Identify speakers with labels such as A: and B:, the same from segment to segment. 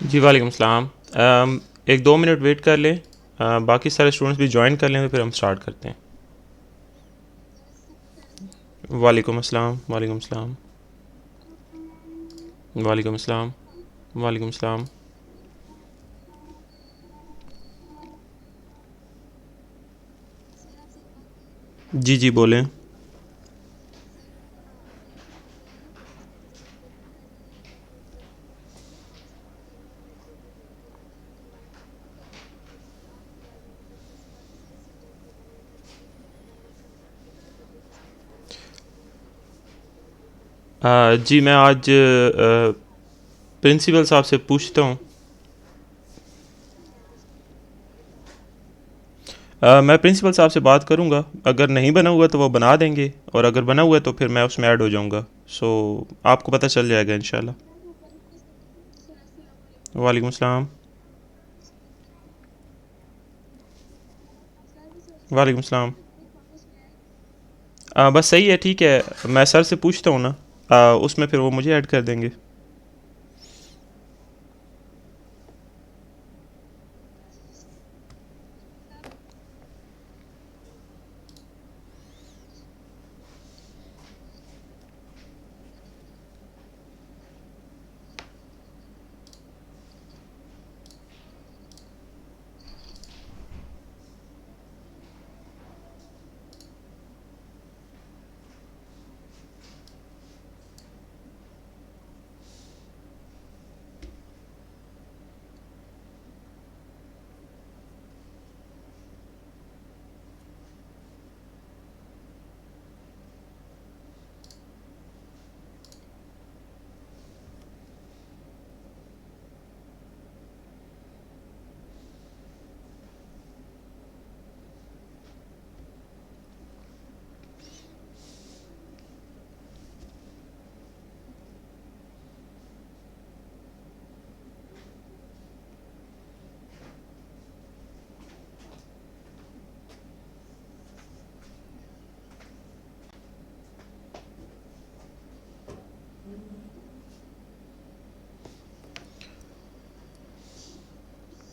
A: जी वालेकुम सलाम। एक 2 मिनट वेट कर लें, बाकी सारे स्टूडेंट्स भी ज्वाइन कर लें तो फिर हम स्टार्ट करते हैं। वालेकुम अस्सलाम। वालेकुम अस्सलाम। वालेकुम अस्सलाम। वालेकुम अस्सलाम। जी जी बोलें। जी मैं आज प्रिंसिपल साहब से पूछता हूँ। मैं प्रिंसिपल साहब से बात करूँगा, अगर नहीं बना हुआ तो वो बना देंगे, और अगर बना हुआ है तो फिर मैं उसमें ऐड हो जाऊँगा। सो आपको पता चल जाएगा इंशाल्लाह। वालेकुम अस्सलाम। वालेकुम अस्सलाम। बस सही है, ठीक है, मैं सर से पूछता हूँ ना, उसमें फिर वो मुझे ऐड कर देंगे।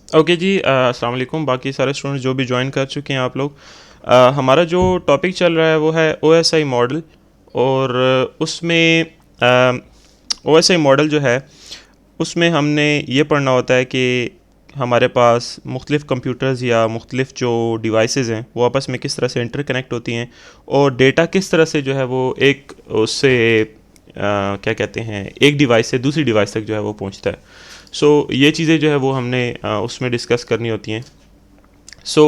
A: ओके जी, अस्सलाम वालेकुम बाकी सारे स्टूडेंट्स जो भी ज्वाइन कर चुके हैं आप लोग। हमारा जो टॉपिक चल रहा है वो है ओएसआई मॉडल, और उसमें ओएसआई मॉडल जो है उसमें हमने ये पढ़ना होता है कि हमारे पास मुख्तलिफ़ कंप्यूटर्स या मुख्तलिफ़ जो डिवाइसेस हैं वो आपस में किस तरह से इंटरकनेक्ट होती हैं, और डेटा किस तरह से जो है वो एक उससे क्या कहते हैं, एक डिवाइस से दूसरी डिवाइस तक जो है वो पहुंचता है। सो ये चीज़ें जो है वो हमने उसमें डिस्कस करनी होती हैं। सो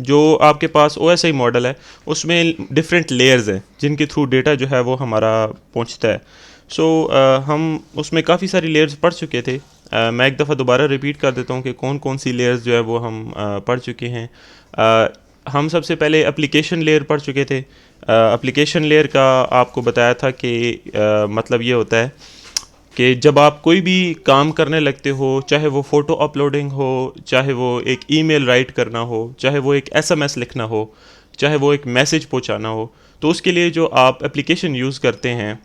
A: जो आपके पास ओएसआई मॉडल है उसमें डिफरेंट लेयर्स हैं जिनके थ्रू डेटा जो है वो हमारा पहुंचता है। सो हम उसमें काफ़ी सारी लेयर्स पढ़ चुके थे। मैं एक दफ़ा दोबारा रिपीट कर देता हूँ कि कौन कौन सी लेयर्स जो है वो हम पढ़ चुके हैं। हम सबसे पहले एप्लीकेशन लेयर पढ़ चुके थे। एप्लीकेशन लेयर का आपको बताया था कि मतलब ये होता है कि जब आप कोई भी काम करने लगते हो, चाहे वो फ़ोटो अपलोडिंग हो, चाहे वो एक ईमेल राइट करना हो, चाहे वो एक एसएमएस लिखना हो, चाहे वो एक मैसेज पहुंचाना हो, तो उसके लिए जो आप एप्लीकेशन यूज़ करते हैं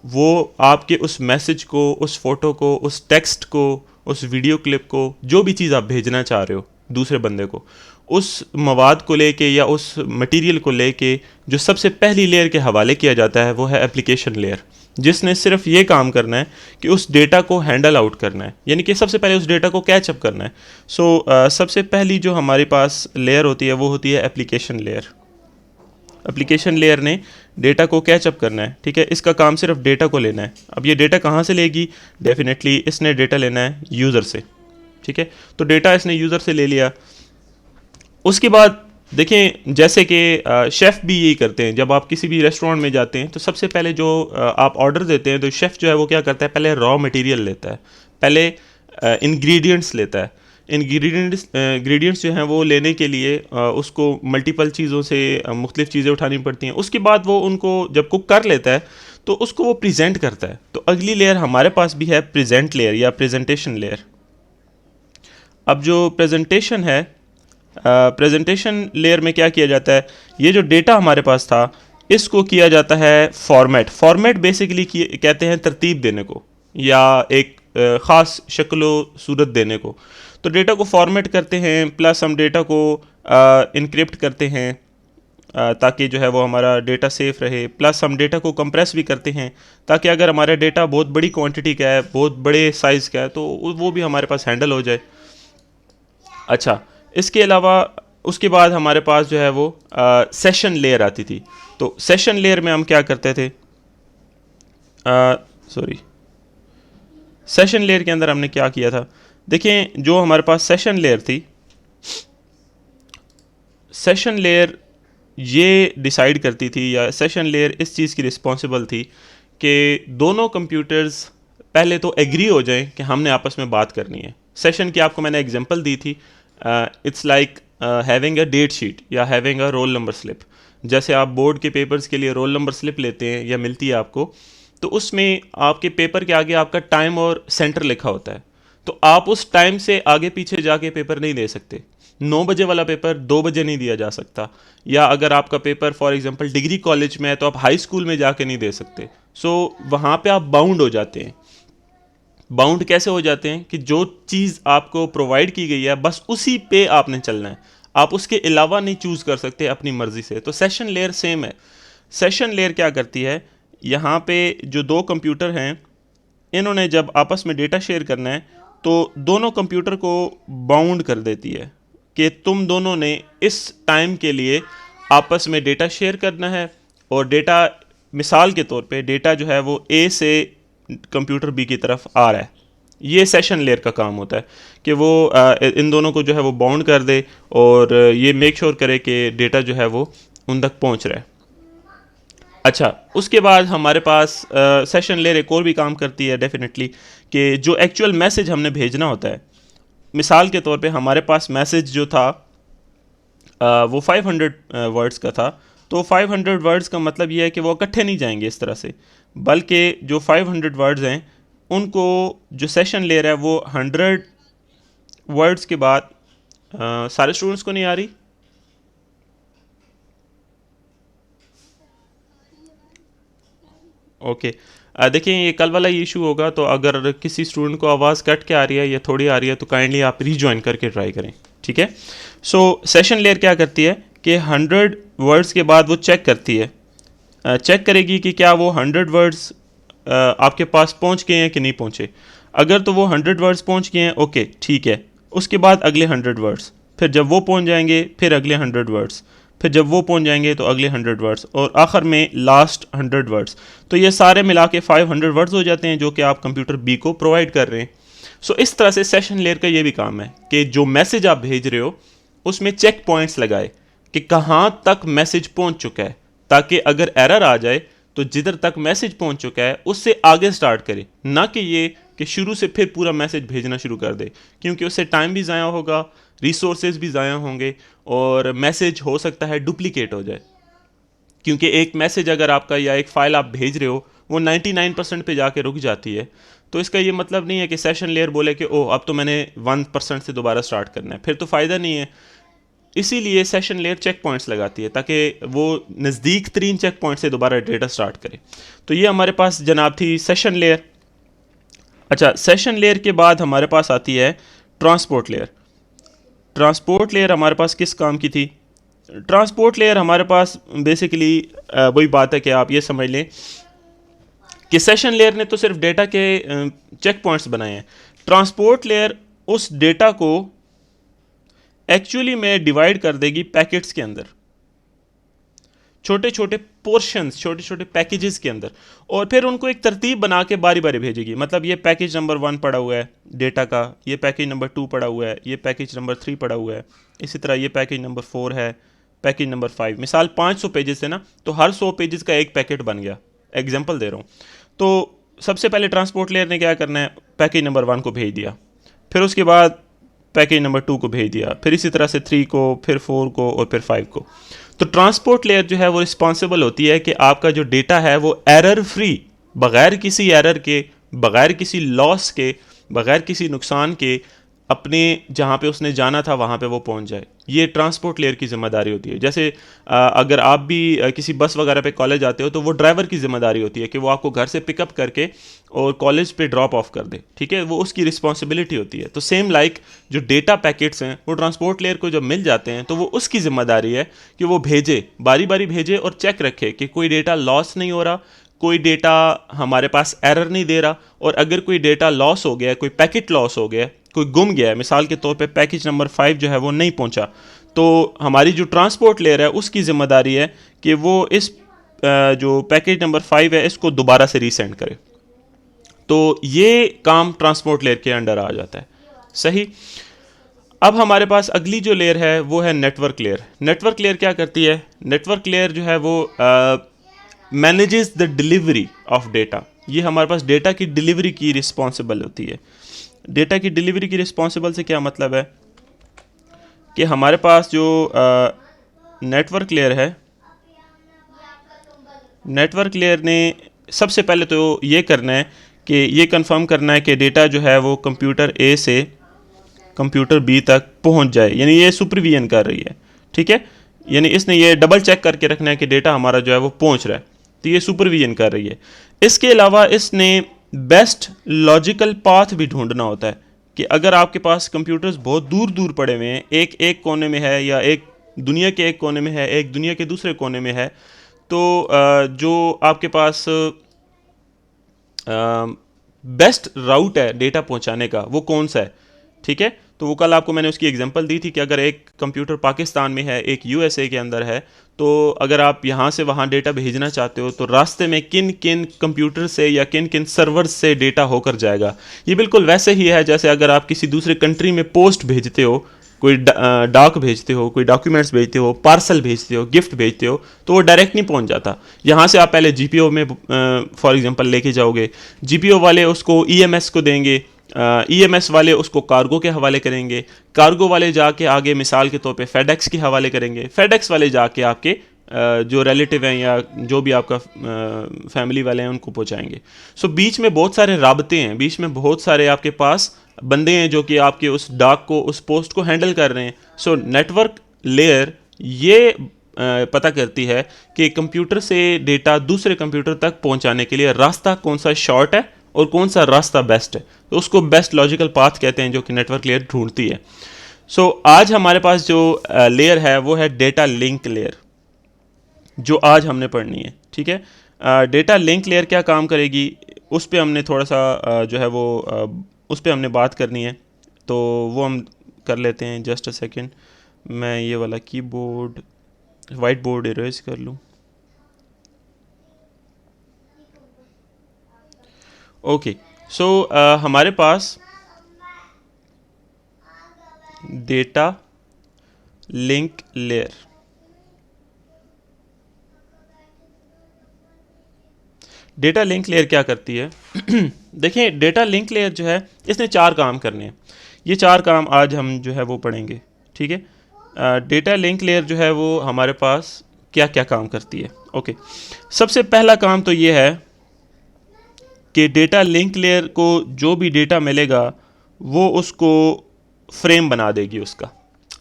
A: वो आपके उस मैसेज को, उस फ़ोटो को, उस टेक्स्ट को, उस वीडियो क्लिप को, जो भी चीज़ आप भेजना चाह रहे हो दूसरे बंदे को, उस मवाद को लेके या उस मटेरियल को लेके जो सबसे पहली लेयर के हवाले किया जाता है वो है एप्लीकेशन लेयर, जिसने सिर्फ ये काम करना है कि उस डेटा को हैंडल आउट करना है, यानी कि सबसे पहले उस डेटा को कैचअप करना है। सबसे पहली जो हमारे पास लेयर होती है वो होती है एप्लीकेशन लेयर। एप्लीकेशन लेयर ने डेटा को कैचअप करना है, ठीक है, इसका काम सिर्फ डेटा को लेना है। अब ये डेटा कहाँ से लेगी? डेफिनेटली इसने डेटा लेना है यूज़र से, ठीक है। तो डेटा इसने यूज़र से ले लिया। उसके बाद देखें, जैसे कि शेफ़ भी यही करते हैं, जब आप किसी भी रेस्टोरेंट में जाते हैं तो सबसे पहले जो आप ऑर्डर देते हैं तो शेफ़ जो है वो क्या करता है, पहले रॉ मटेरियल लेता है, पहले इंग्रेडिएंट्स लेता है। इंग्रेडिएंट्स जो हैं वो लेने के लिए उसको मल्टीपल चीज़ों से मुख्तलिफ़ चीज़ें उठानी पड़ती हैं। उसके बाद वो उनको जब कुक कर लेता है तो उसको वो प्रेजेंट करता है। तो अगली लेयर हमारे पास भी है प्रेजेंट लेयर या प्रेजेंटेशन लेयर। अब जो प्रेजेंटेशन है, प्रेजेंटेशन लेयर में क्या किया जाता है, ये जो डेटा हमारे पास था इसको किया जाता है फॉर्मेट। फॉर्मेट बेसिकली कहते हैं तरतीब देने को, या एक ख़ास शक्ल व सूरत देने को। तो डेटा को फॉर्मेट करते हैं, प्लस हम डेटा को इनक्रिप्ट करते हैं ताकि जो है वो हमारा डेटा सेफ़ रहे, प्लस हम डेटा को कंप्रेस भी करते हैं ताकि अगर हमारा डेटा बहुत बड़ी क्वांटिटी का है, बहुत बड़े साइज़ का है, तो वो भी हमारे पास हैंडल हो जाए। अच्छा, इसके अलावा उसके बाद हमारे पास जो है वो सेशन लेयर आती थी। तो सेशन लेयर में हम क्या करते थे, सॉरी, सेशन लेयर के अंदर हमने क्या किया था, देखें जो हमारे पास सेशन लेयर थी, सेशन लेयर ये डिसाइड करती थी, या सेशन लेयर इस चीज़ की रिस्पॉन्सिबल थी कि दोनों कंप्यूटर्स पहले तो एग्री हो जाएं कि हमने आपस में बात करनी है। सेशन की आपको मैंने एग्जांपल दी थी, it's like having a date sheet या having a roll number slip. जैसे आप बोर्ड के पेपर्स के लिए रोल नंबर स्लिप लेते हैं या मिलती है आपको, तो उसमें आपके पेपर के आगे आपका टाइम और सेंटर लिखा होता है। तो आप उस टाइम से आगे पीछे जाके पेपर नहीं दे सकते। 9 बजे वाला पेपर 2 बजे नहीं दिया जा सकता, या अगर आपका paper for example degree college में है तो आप हाई स्कूल में जाके नहीं दे सकते। सो वहाँ पे आप बाउंड हो जाते हैं। बाउंड कैसे हो जाते हैं कि जो चीज़ आपको प्रोवाइड की गई है बस उसी पे आपने चलना है, आप उसके अलावा नहीं चूज़ कर सकते अपनी मर्ज़ी से। तो सेशन लेयर सेम है। सेशन लेयर क्या करती है, यहाँ पे जो दो कंप्यूटर हैं, इन्होंने जब आपस में डेटा शेयर करना है तो दोनों कंप्यूटर को बाउंड कर देती है कि तुम दोनों ने इस टाइम के लिए आपस में डेटा शेयर करना है। और डेटा, मिसाल के तौर पे डेटा जो है वो ए से कंप्यूटर बी की तरफ आ रहा है, ये सेशन लेयर का काम होता है कि वो इन दोनों को जो है वो बाउंड कर दे और ये मेक श्योर करे कि डेटा जो है वो उन तक पहुंच रहा है। अच्छा, उसके बाद हमारे पास सेशन लेयर एक और भी काम करती है डेफिनेटली, कि जो एक्चुअल मैसेज हमने भेजना होता है, मिसाल के तौर पे हमारे पास मैसेज जो था वो 500 वर्ड्स का था। तो 500 वर्ड्स का मतलब ये है कि वो इकट्ठे नहीं जाएंगे इस तरह से, बल्कि जो 500 वर्ड्स हैं उनको जो सेशन लेयर है वो 100 वर्ड्स के बाद सारे स्टूडेंट्स को नहीं आ रही, ओके। देखिए ये कल वाला इशू होगा, तो अगर किसी स्टूडेंट को आवाज़ कट के आ रही है या थोड़ी आ रही है तो काइंडली आप रीजॉइन करके ट्राई करें, ठीक है। सो सेशन लेयर क्या करती है कि 100 वर्ड्स के बाद वो चेक करती है, चेक करेगी कि क्या वो 100 वर्ड्स आपके पास पहुंच गए हैं कि नहीं पहुंचे। अगर तो वो 100 वर्ड्स पहुंच गए हैं, ओके ठीक है, उसके बाद अगले 100 वर्ड्स, फिर जब वो पहुंच जाएंगे फिर अगले 100 वर्ड्स, फिर जब वो पहुंच जाएंगे तो अगले 100 वर्ड्स, और आखिर में लास्ट 100 वर्ड्स। तो ये सारे मिला के 500 वर्ड्स हो जाते हैं जो कि आप कंप्यूटर बी को प्रोवाइड कर रहे हैं। सो इस तरह से सेशन लेयर का ये भी काम है कि जो मैसेज आप भेज रहे हो उसमें चेक पॉइंट्स लगाए कि कहाँ तक मैसेज पहुंच चुका है, ताकि अगर एरर आ जाए तो जिधर तक मैसेज पहुंच चुका है उससे आगे स्टार्ट करे, ना कि ये कि शुरू से फिर पूरा मैसेज भेजना शुरू कर दे, क्योंकि उससे टाइम भी ज़ाया होगा, रिसोर्सेज भी ज़ाया होंगे, और मैसेज हो सकता है डुप्लीकेट हो जाए। क्योंकि एक मैसेज अगर आपका या एक फ़ाइल आप भेज रहे हो वो 99% पे जाके रुक जाती है, तो इसका ये मतलब नहीं है कि सेशन लेयर बोले कि ओह अब तो मैंने 1% से दोबारा स्टार्ट करना है, फिर तो फ़ायदा नहीं है। इसीलिए सेशन लेयर चेक पॉइंट्स लगाती है ताकि वो नज़दीक तरीन चेक पॉइंट से दोबारा डेटा स्टार्ट करे। तो ये हमारे पास जनाब थी सेशन लेयर। अच्छा, सेशन लेयर के बाद हमारे पास आती है ट्रांसपोर्ट लेयर। ट्रांसपोर्ट लेयर हमारे पास किस काम की थी? ट्रांसपोर्ट लेयर हमारे पास बेसिकली वही बात है कि आप ये समझ लें कि सेशन लेयर ने तो सिर्फ डेटा के चेक पॉइंट्स बनाए हैं। ट्रांसपोर्ट लेयर उस डेटा को एक्चुअली में डिवाइड कर देगी पैकेट्स के अंदर, छोटे छोटे पोर्शंस, छोटे छोटे पैकेजेस के अंदर, और फिर उनको एक तरतीब बना के बारी बारी भेजेगी। मतलब ये पैकेज नंबर 1 पड़ा हुआ है डेटा का, ये पैकेज नंबर 2 पड़ा हुआ है, ये पैकेज नंबर 3 पड़ा हुआ है, इसी तरह ये पैकेज नंबर 4 है, पैकेज नंबर 5। मिसाल 500 पेजेस है ना, तो हर 100 पेजेस का एक पैकेट बन गया, एग्जाम्पल दे रहा हूँ। तो सबसे पहले ट्रांसपोर्ट लेयर ने क्या करना है, पैकेज नंबर 1 को भेज दिया, फिर उसके बाद पैकेज नंबर 2 को भेज दिया, फिर इसी तरह से 3 को, फिर 4 को, और फिर 5 को। तो ट्रांसपोर्ट लेयर जो है वो रिस्पॉन्सिबल होती है कि आपका जो डेटा है वो एरर फ्री, बग़ैर किसी एरर के, बग़ैर किसी लॉस के, बग़ैर किसी नुकसान के अपने जहाँ पे उसने जाना था वहाँ पे वो पहुँच जाए। ये ट्रांसपोर्ट लेयर की ज़िम्मेदारी होती है। जैसे अगर आप भी किसी बस वगैरह पे कॉलेज आते हो तो वो ड्राइवर की ज़िम्मेदारी होती है कि वो आपको घर से पिकअप करके और कॉलेज पे ड्रॉप ऑफ कर दे, ठीक है, वो उसकी रिस्पॉन्सिबिलिटी होती है। तो सेम लाइक जो डेटा पैकेट्स हैं वो ट्रांसपोर्ट लेयर को जब मिल जाते हैं तो वो उसकी ज़िम्मेदारी है कि वो भेजे, बारी बारी भेजे और चेक रखे कि कोई डेटा लॉस नहीं हो रहा, कोई डेटा हमारे पास एरर नहीं दे रहा। और अगर कोई डेटा लॉस हो गया, कोई पैकेट लॉस हो गया, कोई गुम गया है, मिसाल के तौर पे पैकेज नंबर 5 जो है वो नहीं पहुंचा, तो हमारी जो ट्रांसपोर्ट लेयर है उसकी ज़िम्मेदारी है कि वो इस जो पैकेज नंबर 5 है इसको दोबारा से रीसेंड करे। तो ये काम ट्रांसपोर्ट लेयर के अंडर आ जाता है। सही। अब हमारे पास अगली जो लेयर है वो है नेटवर्क लेयर। नेटवर्क लेयर क्या करती है? नेटवर्क लेयर जो है वो manages the delivery of data. ये हमारे पास डेटा की डिलीवरी की रिस्पॉन्सिबल होती है। डेटा की डिलीवरी की रिस्पॉन्सिबल से क्या मतलब है कि हमारे पास जो नेटवर्क लेयर है, नेटवर्क लेयर ने सबसे पहले तो ये करना है कि ये कंफर्म करना है कि डेटा जो है वो कंप्यूटर ए से कंप्यूटर बी तक पहुंच जाए, यानी ये सुपरविजन कर रही है, ठीक है। यानी इसने ये डबल चेक करके रखना है कि डेटा हमारा जो है वो पहुंच रहा है, तो ये सुपरविजन कर रही है। इसके अलावा इसने बेस्ट लॉजिकल पाथ भी ढूंढना होता है कि अगर आपके पास कंप्यूटर्स बहुत दूर दूर पड़े हुए हैं, एक एक कोने में है या एक दुनिया के एक कोने में है, एक दुनिया के दूसरे कोने में है, तो जो आपके पास बेस्ट राउट है डेटा पहुंचाने का वो कौन सा है, ठीक है। तो वो कल आपको मैंने उसकी एग्जांपल दी थी कि अगर एक कंप्यूटर पाकिस्तान में है, एक यूएसए के अंदर है, तो अगर आप यहाँ से वहाँ डेटा भेजना चाहते हो तो रास्ते में किन किन कंप्यूटर से या किन किन सर्वर्स से डेटा होकर जाएगा। ये बिल्कुल वैसे ही है जैसे अगर आप किसी दूसरे कंट्री में पोस्ट भेजते हो, कोई डाक भेजते हो, कोई डॉक्यूमेंट्स भेजते हो, पार्सल भेजते हो, गिफ्ट भेजते हो, तो वो डायरेक्ट नहीं पहुंच जाता। यहाँ से आप पहले जीपीओ में फॉर एग्जांपल लेके जाओगे, जीपीओ वाले उसको ईएमएस को देंगे, ईएमएस वाले उसको कार्गो के हवाले करेंगे, कार्गो वाले जाके आगे मिसाल के तौर पे फेडेक्स के हवाले करेंगे, फेडेक्स वाले जाके आपके जो रिलेटिव हैं या जो भी आपका फैमिली वाले हैं उनको पहुंचाएंगे। सो बीच में बहुत सारे राबते हैं, बीच में बहुत सारे आपके पास बंदे हैं जो कि आपके उस डाक को, उस पोस्ट को हैंडल कर रहे हैं। सो नेटवर्क लेयर ये पता करती है कि कंप्यूटर से डेटा दूसरे कंप्यूटर तक पहुंचाने के लिए रास्ता कौन सा शॉर्ट है और कौन सा रास्ता बेस्ट है, तो उसको बेस्ट लॉजिकल पाथ कहते हैं, जो कि नेटवर्क लेयर ढूंढती है। सो आज हमारे पास जो लेयर है वो है डेटा लिंक लेयर, जो आज हमने पढ़नी है, ठीक है। डेटा लिंक लेयर क्या काम करेगी उस पर हमने थोड़ा सा जो है वो उस पर हमने बात करनी है, तो वो हम कर लेते हैं। जस्ट अ सेकेंड, मैं ये वाला कीबोर्ड वाइट बोर्ड इरेज कर लूँ। ओके, सो हमारे पास data link layer, data link layer क्या करती है? देखिए, डेटा लिंक लेयर जो है इसने 4 काम करने हैं। ये 4 काम आज हम जो है वो पढ़ेंगे, ठीक है। डेटा लिंक लेयर जो है वो हमारे पास क्या क्या काम करती है। ओके, सबसे पहला काम तो ये है कि डेटा लिंक लेयर को जो भी डेटा मिलेगा वो उसको फ्रेम बना देगी उसका।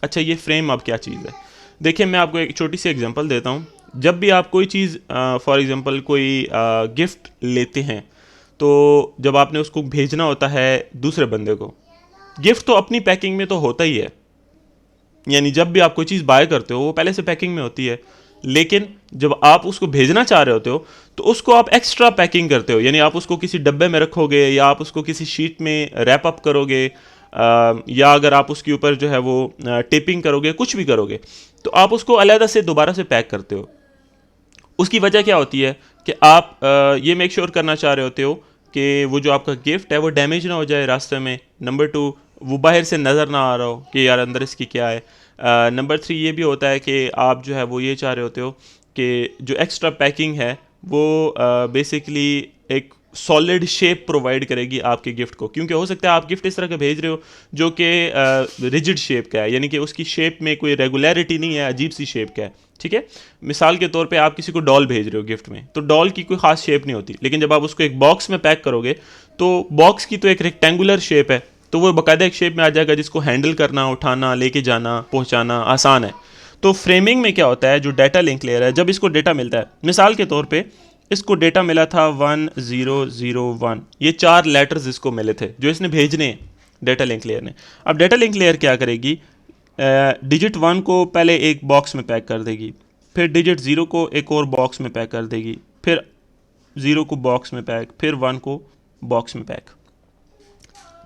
A: अच्छा, ये फ्रेम अब क्या चीज़ है? देखिए, मैं आपको एक छोटी सी एग्जांपल देता हूँ। जब भी आप कोई चीज़ फॉर एग्जांपल कोई गिफ्ट लेते हैं, तो जब आपने उसको भेजना होता है दूसरे बंदे को, गिफ्ट तो अपनी पैकिंग में तो होता ही है, यानी जब भी आप कोई चीज़ बाय करते हो वो पहले से पैकिंग में होती है, लेकिन जब आप उसको भेजना चाह रहे होते हो तो उसको आप एक्स्ट्रा पैकिंग करते हो, यानी आप उसको किसी डब्बे में रखोगे या आप उसको किसी शीट में रैप अप करोगे, या अगर आप उसके ऊपर जो है वो टेपिंग करोगे, कुछ भी करोगे, तो आप उसको अलहदा से दोबारा से पैक करते हो। उसकी वजह क्या होती है कि आप ये मेक श्योर करना चाह रहे होते हो कि वो जो आपका गिफ्ट है वो डैमेज ना हो जाए रास्ते में। नंबर 2, वो बाहर से नज़र ना आ रहा हो कि यार अंदर इसकी क्या है। नंबर 3 ये भी होता है कि आप जो है वो ये चाह रहे होते हो कि जो एक्स्ट्रा पैकिंग है वो बेसिकली एक सॉलिड शेप प्रोवाइड करेगी आपके गिफ्ट को, क्योंकि हो सकता है आप गिफ्ट इस तरह का भेज रहे हो जो कि रिजिड शेप का है, यानी कि उसकी शेप में कोई रेगुलरिटी नहीं है, अजीब सी शेप का है, ठीक है। मिसाल के तौर पे आप किसी को डॉल भेज रहे हो गिफ्ट में, तो डॉल की कोई खास शेप नहीं होती, लेकिन जब आप उसको एक बॉक्स में पैक करोगे तो बॉक्स की तो एक रेक्टेंगुलर शेप है, तो वो बाकायदा एक शेप में आ जाएगा जिसको हैंडल करना, उठाना, लेके जाना, पहुंचाना आसान है। तो फ्रेमिंग में क्या होता है, जो डाटा लिंक लेयर है, जब इसको डेटा मिलता है, मिसाल के तौर पे इसको डेटा मिला था 1001, ये 4 लेटर्स इसको मिले थे जो इसने भेजने हैं डेटा लिंक लेयर ने। अब डेटा लिंक लेयर क्या करेगी, डिजिट 1 को पहले एक बॉक्स में पैक कर देगी, फिर डिजिट 0 को एक और बॉक्स में पैक कर देगी, फिर 0 को बॉक्स में पैक, फिर 1 को बॉक्स में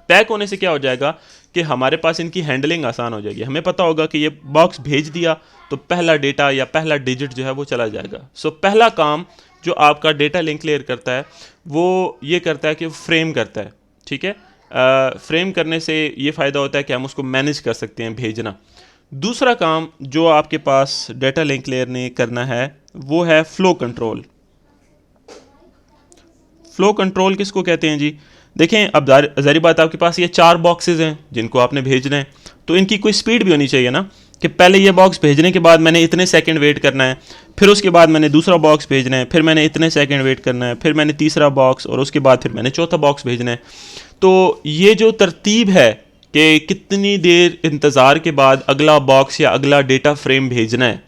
A: पैक होने से क्या हो जाएगा कि हमारे पास इनकी हैंडलिंग आसान हो जाएगी। हमें पता होगा कि ये बॉक्स भेज दिया तो पहला डेटा या पहला डिजिट जो है वो चला जाएगा। सो पहला काम जो आपका डेटा लिंक लेयर करता है वो ये करता है कि फ्रेम करता है, ठीक है। फ्रेम करने से ये फ़ायदा होता है कि हम उसको मैनेज कर सकते हैं भेजना। दूसरा काम जो आपके पास डेटा लिंक लेयर ने करना है वो है फ़्लो कंट्रोल। फ़्लो कंट्रोल किसको कहते हैं जी? देखें, अब ज़ाहिर बात आपके पास ये 4 बॉक्सेस हैं जिनको आपने भेजना है, तो इनकी कोई स्पीड भी होनी चाहिए ना, कि पहले ये बॉक्स भेजने के बाद मैंने इतने सेकंड वेट करना है, फिर उसके बाद मैंने दूसरा बॉक्स भेजना है, फिर मैंने इतने सेकंड वेट करना है, फिर मैंने तीसरा बॉक्स, और उसके बाद फिर मैंने चौथा बॉक्स भेजना है। तो ये जो तरतीब है कि कितनी देर इंतज़ार के बाद अगला बॉक्स या अगला डेटा फ्रेम भेजना है,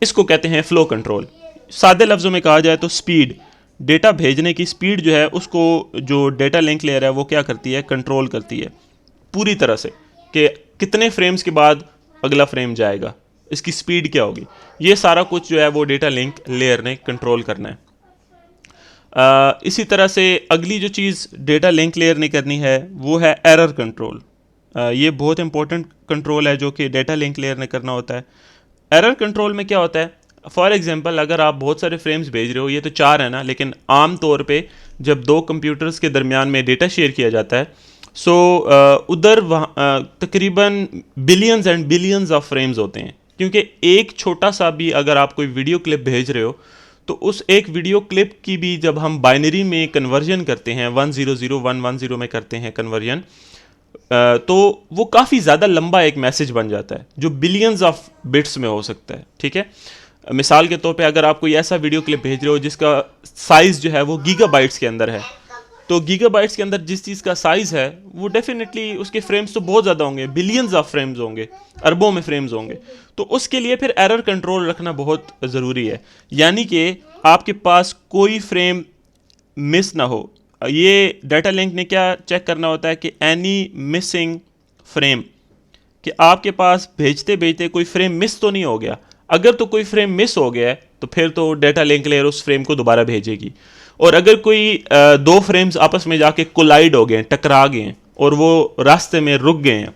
A: इसको कहते हैं फ़्लो कंट्रोल। सादे लफ्ज़ों में कहा जाए तो स्पीड, डेटा भेजने की स्पीड जो है उसको जो डेटा लिंक लेयर है वो क्या करती है, कंट्रोल करती है पूरी तरह से, कि कितने फ्रेम्स के बाद अगला फ्रेम जाएगा, इसकी स्पीड क्या होगी, ये सारा कुछ जो है वो डेटा लिंक लेयर ने कंट्रोल करना है। इसी तरह से अगली जो चीज़ डेटा लिंक लेयर ने करनी है वो है एरर कंट्रोल। ये बहुत इंपॉर्टेंट कंट्रोल है जो कि डेटा लिंक लेयर ने करना होता है। एरर कंट्रोल में क्या होता है, फॉर एग्जांपल अगर आप बहुत सारे फ्रेम्स भेज रहे हो, ये तो 4 है ना, लेकिन आम तौर पे जब 2 कंप्यूटर्स के दरमियान में डेटा शेयर किया जाता है, सो उधर तकरीबन billions and billions of frames होते हैं, क्योंकि एक छोटा सा भी अगर आप कोई वीडियो क्लिप भेज रहे हो तो उस एक वीडियो क्लिप की भी जब हम बाइनरी में कन्वर्जन करते हैं, 100110 में करते हैं कन्वर्जन, तो वो काफ़ी ज़्यादा लंबा एक मैसेज बन जाता है जो बिलियंस ऑफ बिट्स में हो सकता है, ठीक है। मिसाल के तौर पे अगर आप कोई ऐसा वीडियो क्लिप भेज रहे हो जिसका साइज़ जो है वो गीगाबाइट्स के अंदर है, तो गीगाबाइट्स के अंदर जिस चीज़ का साइज़ है वो डेफिनेटली उसके फ्रेम्स तो बहुत ज़्यादा होंगे, बिलियंस ऑफ फ्रेम्स होंगे, अरबों में फ्रेम्स होंगे। तो उसके लिए फिर एरर कंट्रोल रखना बहुत ज़रूरी है, यानी कि आपके पास कोई फ्रेम मिस ना हो। ये डाटा लिंक ने क्या चेक करना होता है कि एनी मिसिंग फ्रेम, कि आपके पास भेजते भेजते कोई फ्रेम मिस तो नहीं हो गया। अगर तो कोई फ्रेम मिस हो गया है तो फिर तो डेटा लिंक लेयर उस फ्रेम को दोबारा भेजेगी, और अगर कोई 2 फ्रेम्स आपस में जाके कोलाइड हो गए, टकरा गए हैं और वो रास्ते में रुक गए हैं,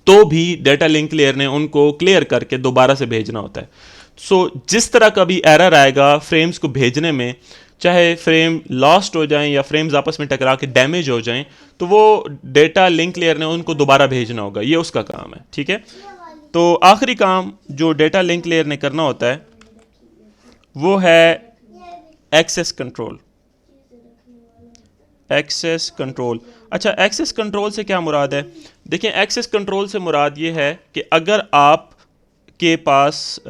A: तो भी डेटा लिंक लेयर ने उनको क्लियर करके दोबारा से भेजना होता है। सो जिस तरह का भी एरर आएगा फ्रेम्स को भेजने में, चाहे फ्रेम लॉस्ट हो जाएं या फ्रेम्स आपस में टकरा के डैमेज हो जाएं, तो वो डेटा लिंक लेयर ने उनको दोबारा भेजना होगा, ये उसका काम है, ठीक है। तो आखिरी काम जो डेटा लिंक लेयर ने करना होता है वो है एक्सेस कंट्रोल। एक्सेस कंट्रोल, अच्छा, एक्सेस कंट्रोल से क्या मुराद है? देखिए, एक्सेस कंट्रोल से मुराद ये है कि अगर आप के पास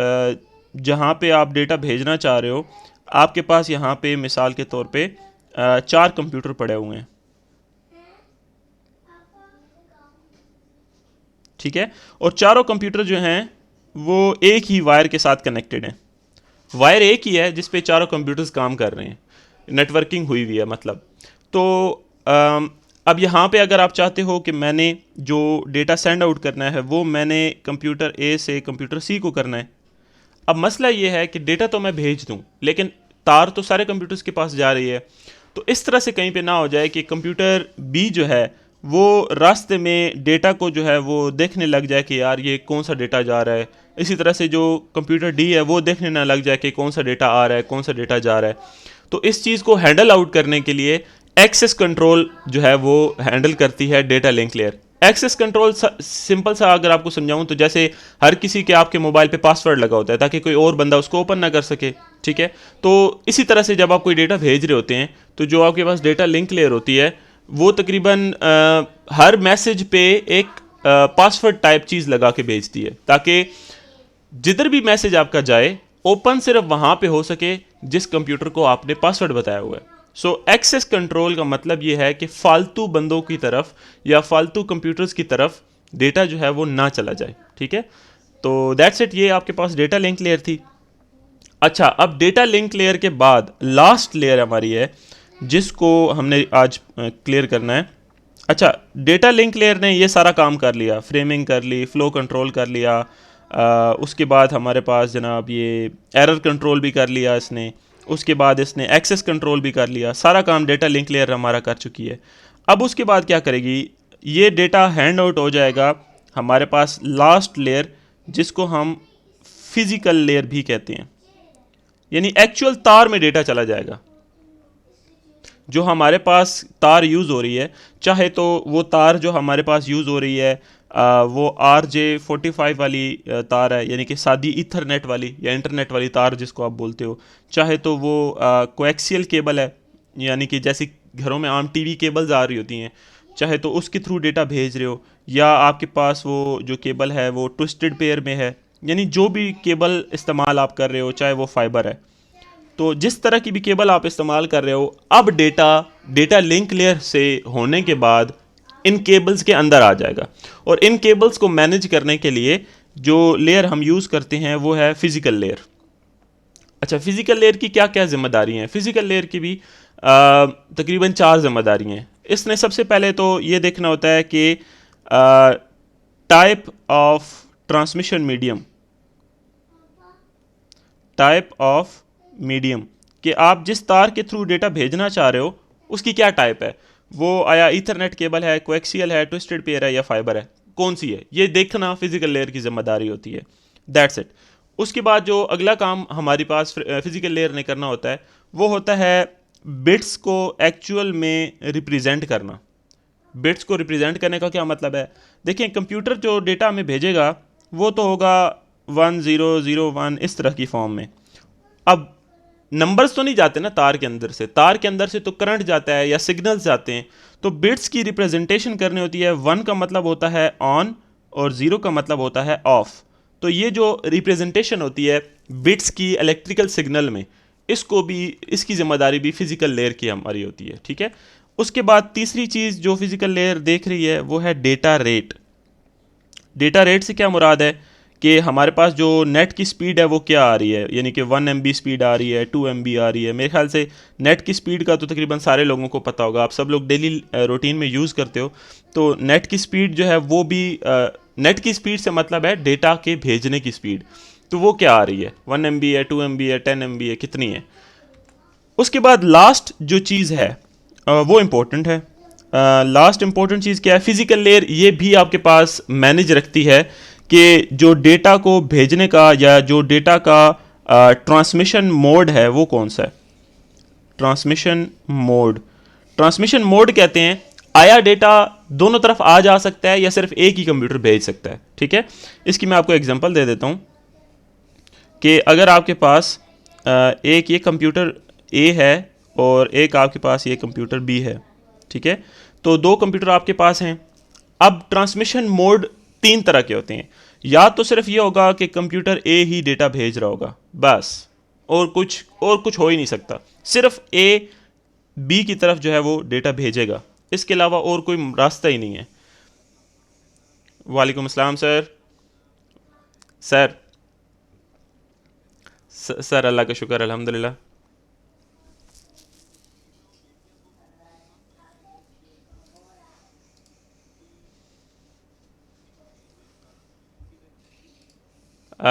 A: जहाँ पे आप डेटा भेजना चाह रहे हो, आपके पास यहाँ पे मिसाल के तौर पे 4 कंप्यूटर पड़े हुए हैं, ठीक है, और चारों कंप्यूटर जो हैं वो एक ही वायर के साथ कनेक्टेड हैं। वायर एक ही है जिस पे चारों कंप्यूटर्स काम कर रहे हैं, नेटवर्किंग हुई हुई है मतलब। तो अब यहाँ पे अगर आप चाहते हो कि मैंने जो डेटा सेंड आउट करना है वो मैंने कंप्यूटर ए से कंप्यूटर सी को करना है। अब मसला ये है कि डेटा तो मैं भेज दूँ लेकिन तार तो सारे कंप्यूटर्स के पास जा रही है, तो इस तरह से कहीं पे ना हो जाए कि कंप्यूटर बी जो है वो रास्ते में डेटा को जो है वो देखने लग जाए कि यार ये कौन सा डेटा जा रहा है, इसी तरह से जो कंप्यूटर डी है वो देखने ना लग जाए कि कौन सा डेटा आ रहा है, कौन सा डेटा जा रहा है। तो इस चीज़ को हैंडल आउट करने के लिए एक्सेस कंट्रोल जो है वो हैंडल करती है data link layer. Access control simple सा अगर आपको समझाऊं तो जैसे हर किसी के आपके मोबाइल पे पासवर्ड लगा होता है ताकि कोई और बंदा उसको ओपन ना कर सके, ठीक है। तो इसी तरह से जब आप कोई डेटा भेज रहे होते हैं तो जो आपके पास डेटा लिंक लेयर होती है वो तकरीबन हर मैसेज पे एक पासवर्ड टाइप चीज़ लगा के भेजती है ताकि जिधर भी मैसेज आपका जाए ओपन सिर्फ वहाँ पे हो सके जिस कंप्यूटर को आपने पासवर्ड बताया हुआ है। सो एक्सेस कंट्रोल का मतलब ये है कि फालतू बंदों की तरफ या फालतू कंप्यूटर्स की तरफ डेटा जो है वो ना चला जाए, ठीक है। तो दैट्स इट, ये आपके पास डेटा लिंक लेयर थी। अच्छा, अब डेटा लिंक लेयर के बाद लास्ट लेयर हमारी है जिसको हमने आज क्लियर करना है। अच्छा, डेटा लिंक लेयर ने ये सारा काम कर लिया, फ्रेमिंग कर ली, फ्लो कंट्रोल कर लिया, उसके बाद हमारे पास जनाब ये एरर कंट्रोल भी कर लिया इसने, उसके बाद इसने एक्सेस कंट्रोल भी कर लिया, सारा काम डेटा लिंक लेयर हमारा कर चुकी है। अब उसके बाद क्या करेगी, ये डेटा हैंड आउट हो जाएगा हमारे पास लास्ट लेयर जिसको हम फिजिकल लेयर भी कहते हैं, यानी एक्चुअल तार में डेटा चला जाएगा। जो हमारे पास तार यूज़ हो रही है, चाहे तो वो तार जो हमारे पास यूज़ हो रही है वो RJ45 वाली तार है, यानी कि सादी ईथरनेट वाली या इंटरनेट वाली तार जिसको आप बोलते हो, चाहे तो वो कोएक्सियल केबल है, यानी कि जैसे घरों में आम टीवी केबल्स आ रही होती हैं, चाहे तो उसके थ्रू डेटा भेज रहे हो, या आपके पास वो जो केबल है वो ट्विस्टेड पेयर में है, यानी जो भी केबल इस्तेमाल आप कर रहे हो चाहे वो फाइबर है, तो जिस तरह की भी केबल आप इस्तेमाल कर रहे हो, अब डेटा डेटा लिंक लेयर से होने के बाद इन केबल्स के अंदर आ जाएगा। और इन केबल्स को मैनेज करने के लिए जो लेयर हम यूज़ करते हैं वो है फिजिकल लेयर। अच्छा, फिजिकल लेयर की क्या क्या जिम्मेदारी हैं? फिजिकल लेयर की भी तकरीबन 4 जिम्मेदारी हैं। इसने सबसे पहले तो ये देखना होता है कि type of transmission medium, type of medium, कि आप जिस तार के थ्रू डेटा भेजना चाह रहे हो उसकी क्या टाइप है, वो आया ईथरनेट केबल है, कोएक्सियल है, ट्विस्टेड पेयर है या फाइबर है, कौन सी है, ये देखना फिजिकल लेयर की जिम्मेदारी होती है। That's it. उसके बाद जो अगला काम हमारे पास फिजिकल लेयर ने करना होता है वो होता है बिट्स को एक्चुअल में रिप्रेजेंट करना। बिट्स को रिप्रेजेंट करने का क्या मतलब है? देखिए, कंप्यूटर जो डेटा हमें भेजेगा वो तो होगा 1001 इस तरह की फॉर्म में। अब नंबर्स तो नहीं जाते ना तार के अंदर से, तार के अंदर से तो करंट जाता है या सिग्नल्स जाते हैं। तो बिट्स की रिप्रेजेंटेशन करनी होती है, 1 का मतलब होता है ऑन और 0 का मतलब होता है ऑफ। तो ये जो रिप्रेजेंटेशन होती है बिट्स की इलेक्ट्रिकल सिग्नल में, इसको भी, इसकी जिम्मेदारी भी फिजिकल लेयर की हमारी होती है, ठीक है। उसके बाद तीसरी चीज़ जो फिजिकल लेयर देख रही है वो है डेटा रेट। डेटा रेट से क्या मुराद है कि हमारे पास जो नेट की स्पीड है वो क्या आ रही है, यानी कि 1 MB स्पीड आ रही है, 2 MB आ रही है। मेरे ख्याल से नेट की स्पीड का तो तकरीबन सारे लोगों को पता होगा, आप सब लोग डेली रूटीन में यूज़ करते हो। तो नेट की स्पीड जो है वो भी नेट की स्पीड से मतलब है डेटा के भेजने की स्पीड, तो वो क्या आ रही है, 1 MB है, 2 MB है, 10 MB है, कितनी है। उसके बाद लास्ट जो चीज़ है वो इम्पोर्टेंट है। लास्ट इम्पोर्टेंट चीज़ क्या है? फिजिकल लेयर ये भी आपके पास मैनेज रखती है कि जो डेटा को भेजने का या जो डेटा का ट्रांसमिशन मोड है वो कौन सा है। ट्रांसमिशन मोड, ट्रांसमिशन मोड कहते हैं आया डेटा दोनों तरफ आ जा सकता है या सिर्फ एक ही कंप्यूटर भेज सकता है, ठीक है। इसकी मैं आपको एग्जांपल दे देता हूँ कि अगर आपके पास एक ये कंप्यूटर ए है और एक आपके पास ये कंप्यूटर बी है, ठीक है। तो दो कंप्यूटर आपके पास हैं। अब ट्रांसमिशन मोड 3 तरह के होते हैं। या तो सिर्फ ये होगा कि कंप्यूटर ए ही डेटा भेज रहा होगा बस, और कुछ हो ही नहीं सकता, सिर्फ ए बी की तरफ जो है वो डेटा भेजेगा, इसके अलावा और कोई रास्ता ही नहीं है। वालेकुम अस्सलाम सर। सर सर अल्लाह का शुक्र, अल्हम्दुलिल्लाह।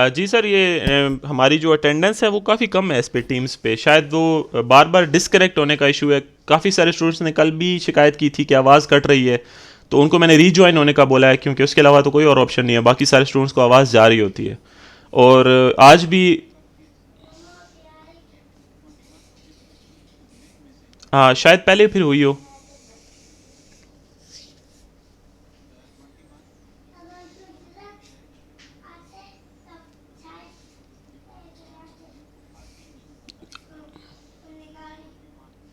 A: जी सर, ये हमारी जो अटेंडेंस है वो काफ़ी कम है इस पे, टीम्स पे, शायद वो बार बार डिस्कनेक्ट होने का इशू है। काफ़ी सारे स्टूडेंट्स ने कल भी शिकायत की थी कि आवाज़ कट रही है, तो उनको मैंने रीजॉइन होने का बोला है, क्योंकि उसके अलावा तो कोई और ऑप्शन नहीं है, बाकी सारे स्टूडेंट्स को आवाज़ जा रही होती है। और आज भी, हाँ शायद पहले फिर हुई हो।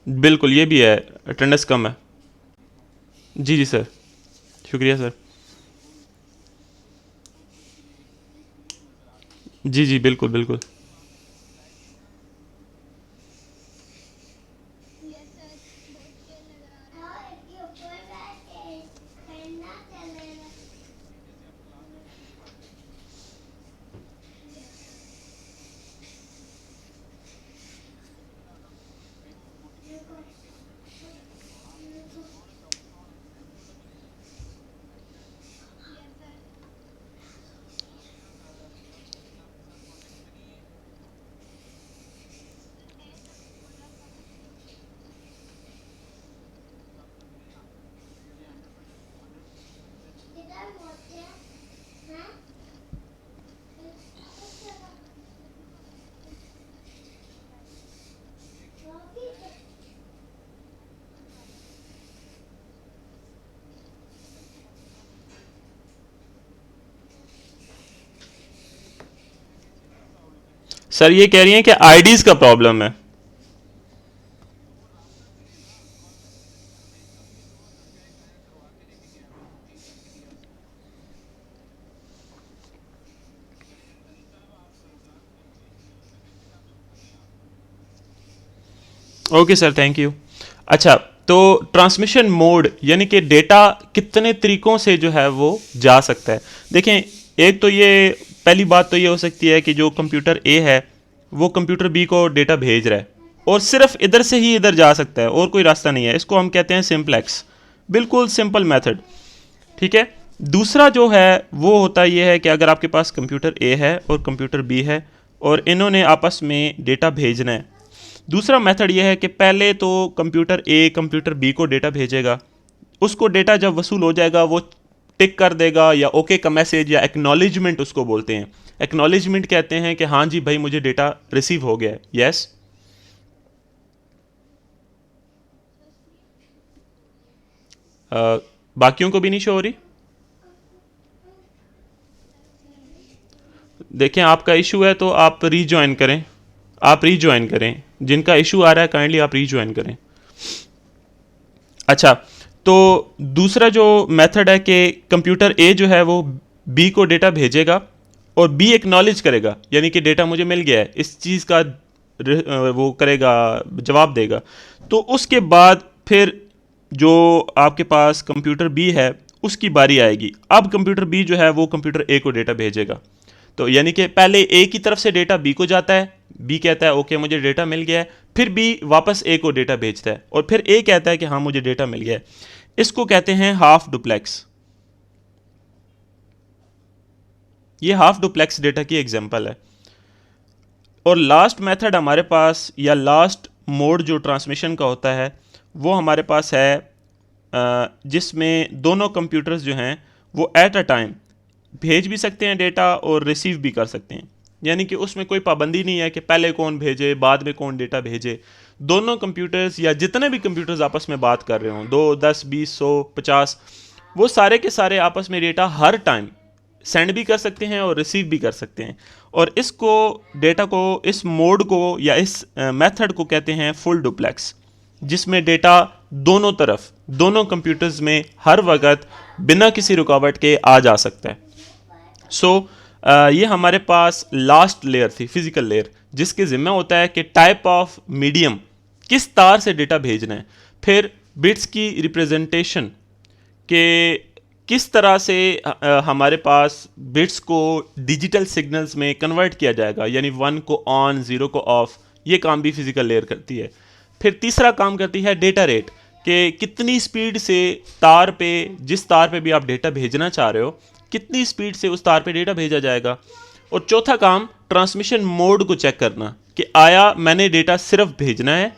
A: बिल्कुल, ये भी है, अटेंडेंस कम है। जी जी सर, शुक्रिया सर। जी जी बिल्कुल बिल्कुल। सर ये कह रही हैं कि आईडीज का प्रॉब्लम है। Okay sir, thank you. अच्छा, तो ट्रांसमिशन मोड यानी कि डेटा कितने तरीकों से जो है वो जा सकता है। देखें, एक तो ये पहली बात तो ये हो सकती है कि जो कंप्यूटर ए है वो कंप्यूटर बी को डेटा भेज रहा है और सिर्फ इधर से ही इधर जा सकता है और कोई रास्ता नहीं है। इसको हम कहते हैं सिंपलेक्स, बिल्कुल सिंपल मेथड। ठीक है। दूसरा जो है वो होता ये है कि अगर आपके पास कंप्यूटर ए है और कंप्यूटर बी है और इन्होंने आपस में डेटा भेजना है। दूसरा मेथड ये है कि पहले तो कंप्यूटर ए कंप्यूटर बी को डेटा भेजेगा, उसको डेटा जब वसूल हो जाएगा वो टिक कर देगा या ओके का मैसेज या एक्नॉलेजमेंट उसको बोलते हैं। एक्नॉलेजमेंट कहते हैं कि हाँ जी भाई मुझे डेटा रिसीव हो गया है, यस। बाकियों को भी नहीं शो हो रही। देखें, आपका इशू है तो आप रीज्वाइन करें, आप रीज्वाइन करें। जिनका इशू आ रहा है काइंडली आप रीज्वाइन करें। अच्छा, तो दूसरा जो मेथड है कि कंप्यूटर ए जो है वो बी को डेटा भेजेगा और बी एक्नॉलेज करेगा, यानी कि डेटा मुझे मिल गया है, इस चीज़ का वो करेगा, जवाब देगा। तो उसके बाद फिर जो आपके पास कंप्यूटर बी है उसकी बारी आएगी। अब कंप्यूटर बी जो है वो कंप्यूटर ए को डेटा भेजेगा। तो यानी कि पहले ए की तरफ से डेटा बी को जाता है, बी कहता है ओके मुझे डेटा मिल गया है, फिर बी वापस ए को डेटा भेजता है और फिर ए कहता है कि हाँ मुझे डेटा मिल गया है। इसको कहते हैं हाफ डुप्लेक्स। ये हाफ डुप्लेक्स डेटा की एग्जांपल है। और लास्ट मेथड हमारे पास या लास्ट मोड जो ट्रांसमिशन का होता है वो हमारे पास है जिसमें दोनों कंप्यूटर्स जो हैं वो एट अ टाइम भेज भी सकते हैं डेटा और रिसीव भी कर सकते हैं। यानी कि उसमें कोई पाबंदी नहीं है कि पहले कौन भेजे बाद में कौन डेटा भेजे। दोनों कंप्यूटर्स या जितने भी कंप्यूटर्स आपस में बात कर रहे हों, 2, 10, 20, 100, 50, वो सारे के सारे आपस में डेटा हर टाइम सेंड भी कर सकते हैं और रिसीव भी कर सकते हैं। और इसको डेटा को, इस मोड को या इस मेथड को कहते हैं फुल डुप्लेक्स, जिसमें डेटा दोनों तरफ, दोनों कंप्यूटर्स में हर वक्त बिना किसी रुकावट के आ जा सकता है। ये हमारे पास लास्ट लेयर थी, फिजिकल लेयर, जिसके ज़िम्मे होता है कि टाइप ऑफ मीडियम, किस तार से डेटा भेजना है, फिर बिट्स की रिप्रेजेंटेशन के किस तरह से हमारे पास बिट्स को डिजिटल सिग्नल्स में कन्वर्ट किया जाएगा, यानी 1 को ऑन 0 को ऑफ, ये काम भी फिजिकल लेयर करती है। फिर तीसरा काम करती है डेटा रेट, कि कितनी स्पीड से तार पे, जिस तार पे भी आप डेटा भेजना चाह रहे हो, कितनी स्पीड से उस तार पे डेटा भेजा जाएगा। और चौथा काम ट्रांसमिशन मोड को चेक करना कि आया मैंने डेटा सिर्फ भेजना है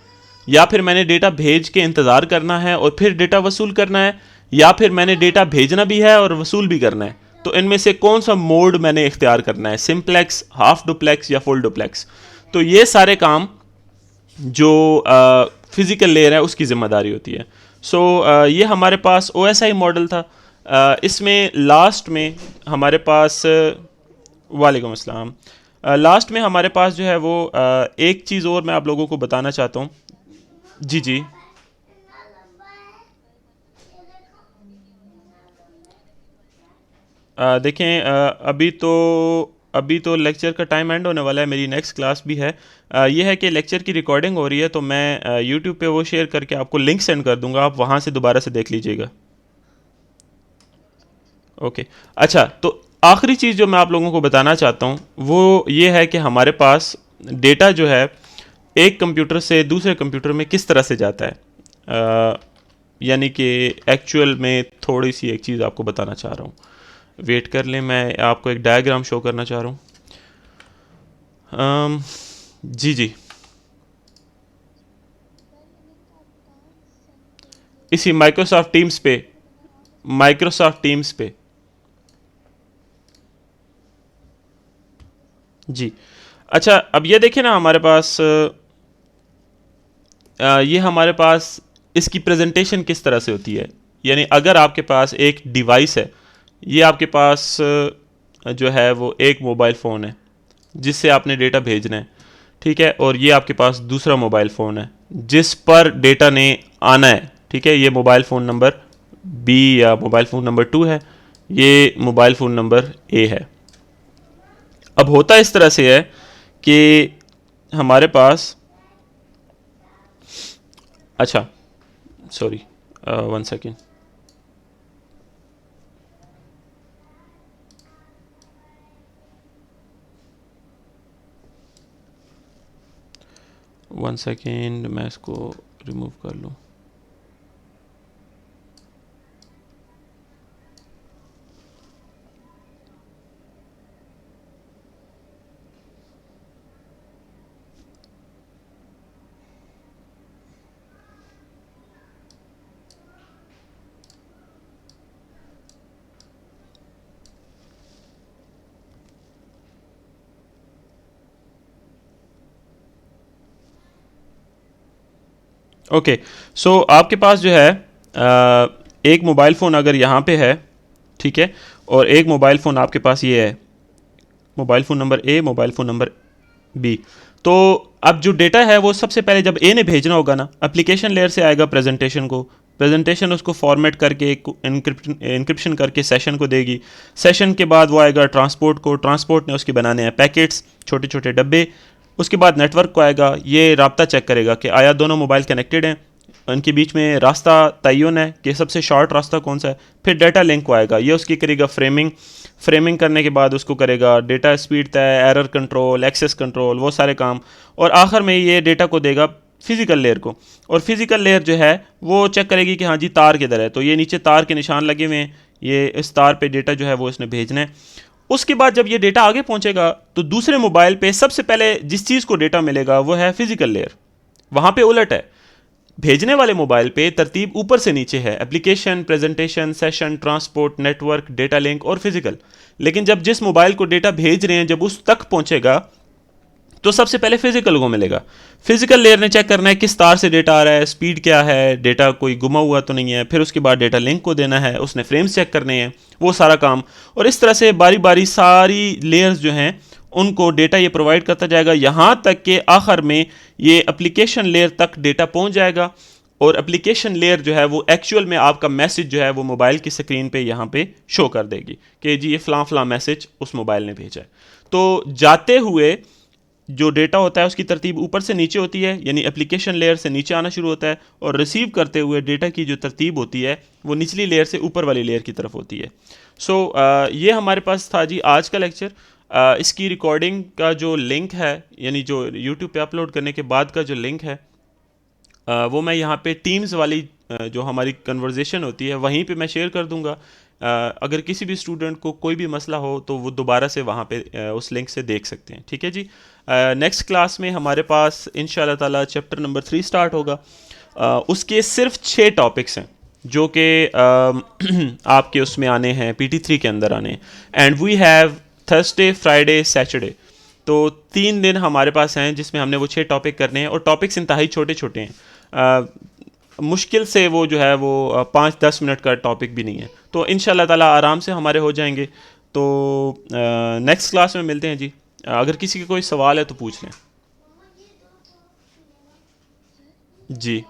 A: या फिर मैंने डेटा भेज के इंतज़ार करना है और फिर डेटा वसूल करना है, या फिर मैंने डेटा भेजना भी है और वसूल भी करना है। तो इनमें से कौन सा मोड मैंने इख्तियार करना है, सिंप्लेक्स, हाफ डुप्लेक्स या फुल डुप्लेक्स। तो ये सारे काम जो फिज़िकल लेयर है उसकी ज़िम्मेदारी होती है। ये हमारे पास OSI मॉडल था। इसमें लास्ट में हमारे पास वालेकुम अस्सलाम, लास्ट में हमारे पास जो है वो एक चीज़ और मैं आप लोगों को बताना चाहता हूँ। जी जी, देखें, अभी तो लेक्चर का टाइम एंड होने वाला है, मेरी नेक्स्ट क्लास भी है। ये है कि लेक्चर की रिकॉर्डिंग हो रही है तो मैं यूट्यूब पे वो शेयर करके आपको लिंक सेंड कर दूंगा, आप वहाँ से दोबारा से देख लीजिएगा। ओके। अच्छा, तो आखिरी चीज़ जो मैं आप लोगों को बताना चाहता हूँ वो ये है कि हमारे पास डेटा जो है एक कंप्यूटर से दूसरे कंप्यूटर में किस तरह से जाता है। यानी कि एक्चुअल में थोड़ी सी एक चीज़ आपको बताना चाह रहा हूँ, वेट कर लें, मैं आपको एक डायग्राम शो करना चाह रहा हूँ। जी जी, इसी माइक्रोसॉफ्ट टीम्स पे। जी। अच्छा, अब ये देखें ना, हमारे पास ये हमारे पास इसकी प्रेजेंटेशन किस तरह से होती है। यानी अगर आपके पास एक डिवाइस है, ये आपके पास जो है वो एक मोबाइल फ़ोन है, जिससे आपने डेटा भेजना है, ठीक है। और ये आपके पास दूसरा मोबाइल फ़ोन है जिस पर डेटा ने आना है, ठीक है। ये मोबाइल फ़ोन नंबर बी या मोबाइल फ़ोन नंबर 2 है, ये मोबाइल फ़ोन नंबर ए है। अब होता इस तरह से है कि हमारे पास, अच्छा सॉरी, 1 सेकेंड, मैं इसको रिमूव कर लूँ। ओके, सो आपके पास जो है एक मोबाइल फ़ोन अगर यहाँ पे है, ठीक है, और एक मोबाइल फ़ोन आपके पास ये है, mobile phone number A, mobile phone number B. तो अब जो डेटा है वो सबसे पहले जब ए ने भेजना होगा ना, एप्लीकेशन लेयर से आएगा प्रेजेंटेशन को, प्रेजेंटेशन उसको फॉर्मेट करके इंक्रिप्शन करके सेशन को देगी। सेशन के बाद वो आएगा ट्रांसपोर्ट को, ट्रांसपोर्ट ने उसके बनाने हैं पैकेट्स, छोटे छोटे डब्बे। उसके बाद नेटवर्क को आएगा, ये राब्ता चेक करेगा कि आया दोनों मोबाइल कनेक्टेड हैं, उनके बीच में रास्ता तयन है कि सबसे शॉर्ट रास्ता कौन सा है। फिर डाटा लिंक को आएगा, ये उसकी करेगा फ्रेमिंग, फ्रेमिंग करने के बाद उसको करेगा डेटा स्पीड तय, एरर कंट्रोल, एक्सेस कंट्रोल, वो सारे काम। और आखिर में ये डेटा को देगा फिजिकल लेयर को, और फिजिकल लेयर जो है वो चेक करेगी कि हाँ जी तार किधर है, तो ये नीचे तार के निशान लगे हुए हैं, ये इस तार पे डेटा जो है वो इसने भेजना है। उसके बाद जब ये डेटा आगे पहुंचेगा तो दूसरे मोबाइल पे सबसे पहले जिस चीज़ को डेटा मिलेगा वो है फिजिकल लेयर। वहाँ पे उलट है, भेजने वाले मोबाइल पे तरतीब ऊपर से नीचे है, application, presentation, session, transport, network, data link और फिजिकल। लेकिन जब जिस मोबाइल को डेटा भेज रहे हैं जब उस तक पहुंचेगा तो सबसे पहले फिजिकल को मिलेगा। फिजिकल लेयर ने चेक करना है किस तार से डेटा आ रहा है, स्पीड क्या है, डेटा कोई गुमा हुआ तो नहीं है। फिर उसके बाद डेटा लिंक को देना है, उसने फ्रेम्स चेक करने हैं, वो सारा काम। और इस तरह से बारी बारी सारी लेयर्स जो हैं उनको डेटा ये प्रोवाइड करता जाएगा, यहाँ तक कि आखिर में ये एप्लीकेशन लेयर तक डेटा पहुँच जाएगा। और एप्लीकेशन लेयर जो है वो एक्चुअल में आपका मैसेज जो है वो मोबाइल की स्क्रीन पे यहाँ पे शो कर देगी कि जी ये फ़लाँ फ़लाँ मैसेज उस मोबाइल ने भेजा है। तो जाते हुए जो डेटा होता है उसकी तरतीब ऊपर से नीचे होती है, यानी एप्लीकेशन लेयर से नीचे आना शुरू होता है, और रिसीव करते हुए डेटा की जो तरतीब होती है वो निचली लेयर से ऊपर वाली लेयर की तरफ होती है। सो ये हमारे पास था जी आज का लेक्चर। इसकी रिकॉर्डिंग का जो लिंक है, यानी जो यूट्यूब पे अपलोड करने के बाद का जो लिंक है, वो मैं यहाँ पे टीम्स वाली जो हमारी कन्वर्जेशन होती है वहीं पे मैं शेयर कर दूँगा। अगर किसी भी स्टूडेंट को कोई भी मसला हो तो वो दोबारा से वहाँ पे उस लिंक से देख सकते हैं, ठीक है जी। नेक्स्ट क्लास में हमारे पास इंशाल्लाह ताला चैप्टर नंबर 3 स्टार्ट होगा। उसके सिर्फ 6 टॉपिक्स हैं जो कि आपके उसमें आने हैं, PT3 के अंदर आने हैं। And we have Thursday, Friday, Saturday, तो 3 दिन हमारे पास हैं जिसमें हमने वो 6 टॉपिक करने हैं। और टॉपिक्स इंतहाई छोटे छोटे हैं, मुश्किल से वो जो है वो 5-10 मिनट का टॉपिक भी नहीं है, तो इंशाल्लाह ताला आराम से हमारे हो जाएंगे। तो नेक्स्ट क्लास में मिलते हैं जी। अगर किसी का कोई सवाल है तो पूछ लें जी।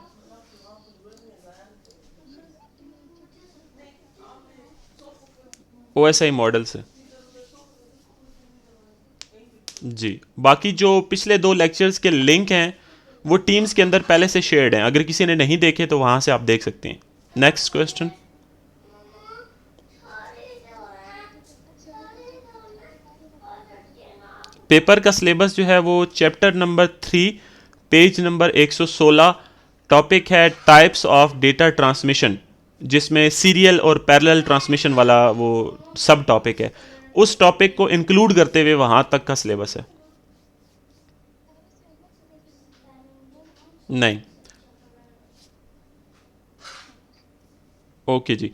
A: OSI मॉडल से जी। बाकी जो पिछले 2 लेक्चर्स के लिंक हैं वो टीम्स के अंदर पहले से शेयर्ड हैं, अगर किसी ने नहीं देखे तो वहाँ से आप देख सकते हैं। Next question. पेपर का सिलेबस जो है वो chapter number 3 page number 116, topic है टाइप्स ऑफ डेटा ट्रांसमिशन, जिसमें सीरियल और पैरेलल ट्रांसमिशन वाला वो सब टॉपिक है। उस टॉपिक को इंक्लूड करते हुए वहाँ तक का सिलेबस है। नहीं, ओके जी।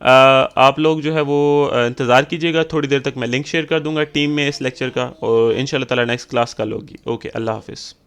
A: आप लोग जो है वो इंतज़ार कीजिएगा, थोड़ी देर तक मैं लिंक शेयर कर दूंगा टीम में इस लेक्चर का, और इंशाल्लाह ताला नेक्स्ट क्लास कल होगी। ओके, अल्लाह हाफिज़।